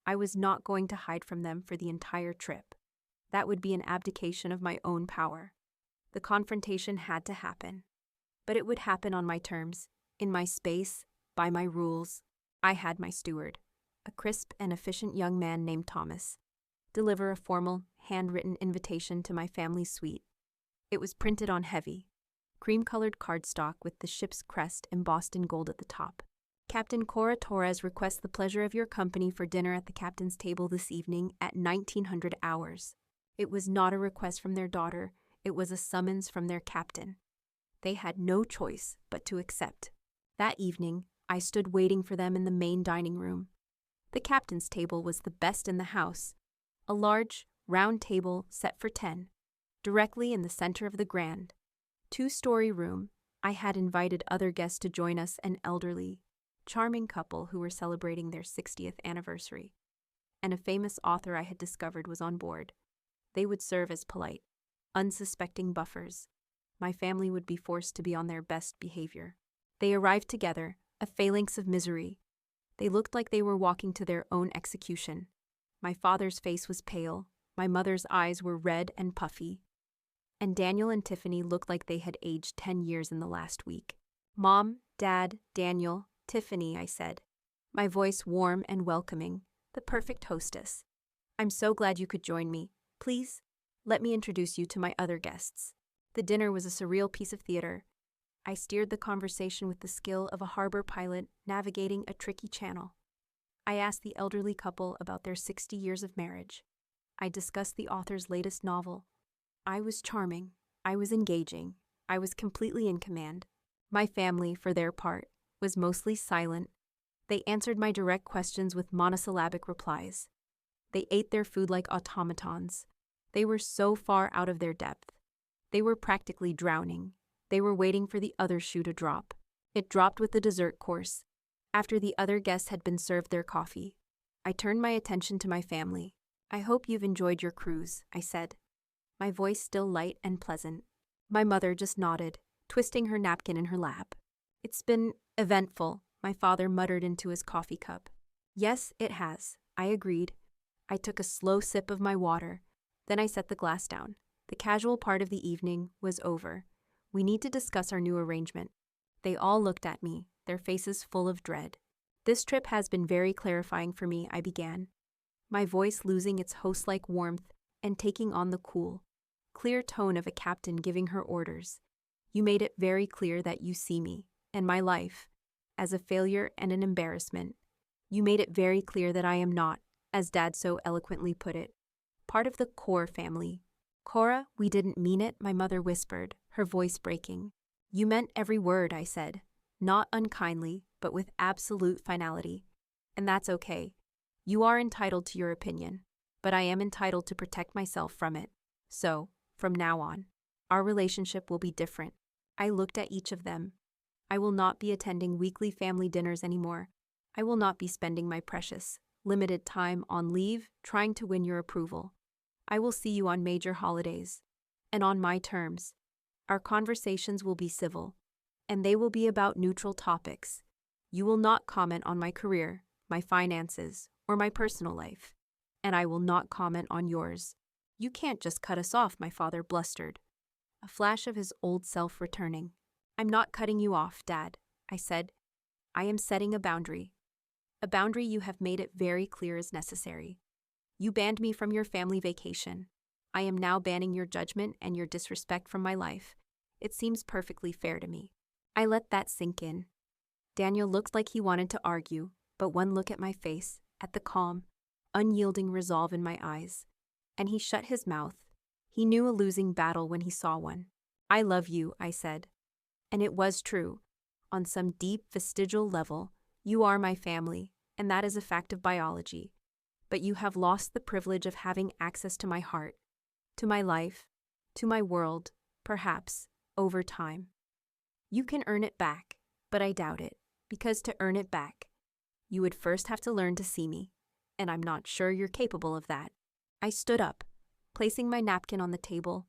I was not going to hide from them for the entire trip. That would be an abdication of my own power. The confrontation had to happen. But it would happen on my terms, in my space, by my rules. I had my steward, a crisp and efficient young man named Thomas, deliver a formal, handwritten invitation to my family's suite. It was printed on heavy, cream-colored cardstock with the ship's crest embossed in gold at the top. Captain Cora Torres requests the pleasure of your company for dinner at the captain's table this evening at 1900 hours. It was not a request from their daughter, it was a summons from their captain. They had no choice but to accept. That evening, I stood waiting for them in the main dining room. The captain's table was the best in the house, a large, round table set for 10, directly in the center of the grand, two-story room. I had invited other guests to join us, an elderly, charming couple who were celebrating their 60th anniversary, and a famous author I had discovered was on board. They would serve as polite, unsuspecting buffers. My family would be forced to be on their best behavior. They arrived together, a phalanx of misery. They looked like they were walking to their own execution. My father's face was pale, my mother's eyes were red and puffy, and Daniel and Tiffany looked like they had aged 10 years in the last week. Mom, Dad, Daniel, Tiffany, I said, my voice warm and welcoming, the perfect hostess. I'm so glad you could join me. Please, let me introduce you to my other guests. The dinner was a surreal piece of theater. I steered the conversation with the skill of a harbor pilot navigating a tricky channel. I asked the elderly couple about their 60 years of marriage. I discussed the author's latest novel. I was charming. I was engaging. I was completely in command. My family, for their part, was mostly silent. They answered my direct questions with monosyllabic replies. They ate their food like automatons. They were so far out of their depth. They were practically drowning. They were waiting for the other shoe to drop. It dropped with the dessert course. After the other guests had been served their coffee, I turned my attention to my family. I hope you've enjoyed your cruise, I said, my voice still light and pleasant. My mother just nodded, twisting her napkin in her lap. It's been eventful, my father muttered into his coffee cup. Yes, it has, I agreed. I took a slow sip of my water. Then I set the glass down. The casual part of the evening was over. We need to discuss our new arrangement. They all looked at me, their faces full of dread. This trip has been very clarifying for me, I began, my voice losing its host-like warmth and taking on the cool, clear tone of a captain giving her orders. You made it very clear that you see me, and my life, as a failure and an embarrassment. You made it very clear that I am not, as Dad so eloquently put it, part of the core family. Cora, we didn't mean it, my mother whispered, her voice breaking. You meant every word, I said, not unkindly, but with absolute finality. And that's okay. You are entitled to your opinion, but I am entitled to protect myself from it. So, from now on, our relationship will be different. I looked at each of them. I will not be attending weekly family dinners anymore. I will not be spending my precious, limited time on leave trying to win your approval. I will see you on major holidays, and on my terms. Our conversations will be civil, and they will be about neutral topics. You will not comment on my career, my finances, or my personal life, and I will not comment on yours. You can't just cut us off, my father blustered, a flash of his old self returning. I'm not cutting you off, Dad, I said. I am setting a boundary you have made it very clear is necessary. You banned me from your family vacation. I am now banning your judgment and your disrespect from my life. It seems perfectly fair to me. I let that sink in. Daniel looked like he wanted to argue, but one look at my face, at the calm, unyielding resolve in my eyes, and he shut his mouth. He knew a losing battle when he saw one. I love you, I said. And it was true. On some deep vestigial level, you are my family, and that is a fact of biology. But you have lost the privilege of having access to my heart, to my life, to my world, perhaps, over time. You can earn it back, but I doubt it, because to earn it back, you would first have to learn to see me, and I'm not sure you're capable of that. I stood up, placing my napkin on the table.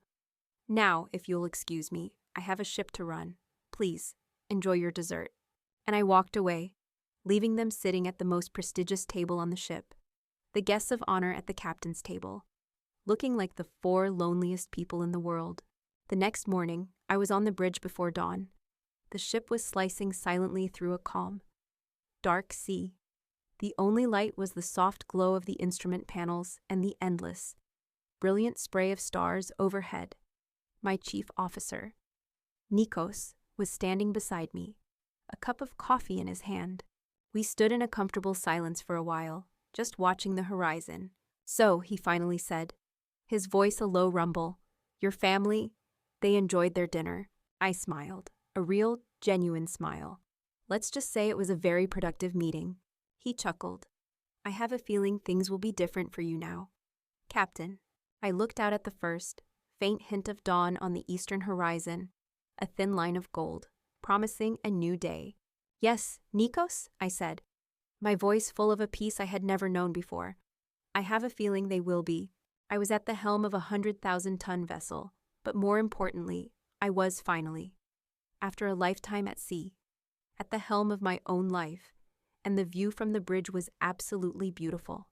Now, if you'll excuse me, I have a ship to run. Please, enjoy your dessert. And I walked away, leaving them sitting at the most prestigious table on the ship, the guests of honor at the captain's table, looking like the 4 loneliest people in the world. The next morning, I was on the bridge before dawn. The ship was slicing silently through a calm, dark sea. The only light was the soft glow of the instrument panels and the endless, brilliant spray of stars overhead. My chief officer, Nikos, was standing beside me, a cup of coffee in his hand. We stood in a comfortable silence for a while, just watching the horizon. "So," he finally said, his voice a low rumble, "your family, they enjoyed their dinner." I smiled, a real, genuine smile. "Let's just say it was a very productive meeting." He chuckled. "I have a feeling things will be different for you now, Captain." I looked out at the first, faint hint of dawn on the eastern horizon, a thin line of gold, promising a new day. "Yes, Nikos," I said, my voice full of a peace I had never known before. "I have a feeling they will be." I was at the helm of a 100,000-ton vessel, but more importantly, I was finally, after a lifetime at sea, at the helm of my own life, and the view from the bridge was absolutely beautiful.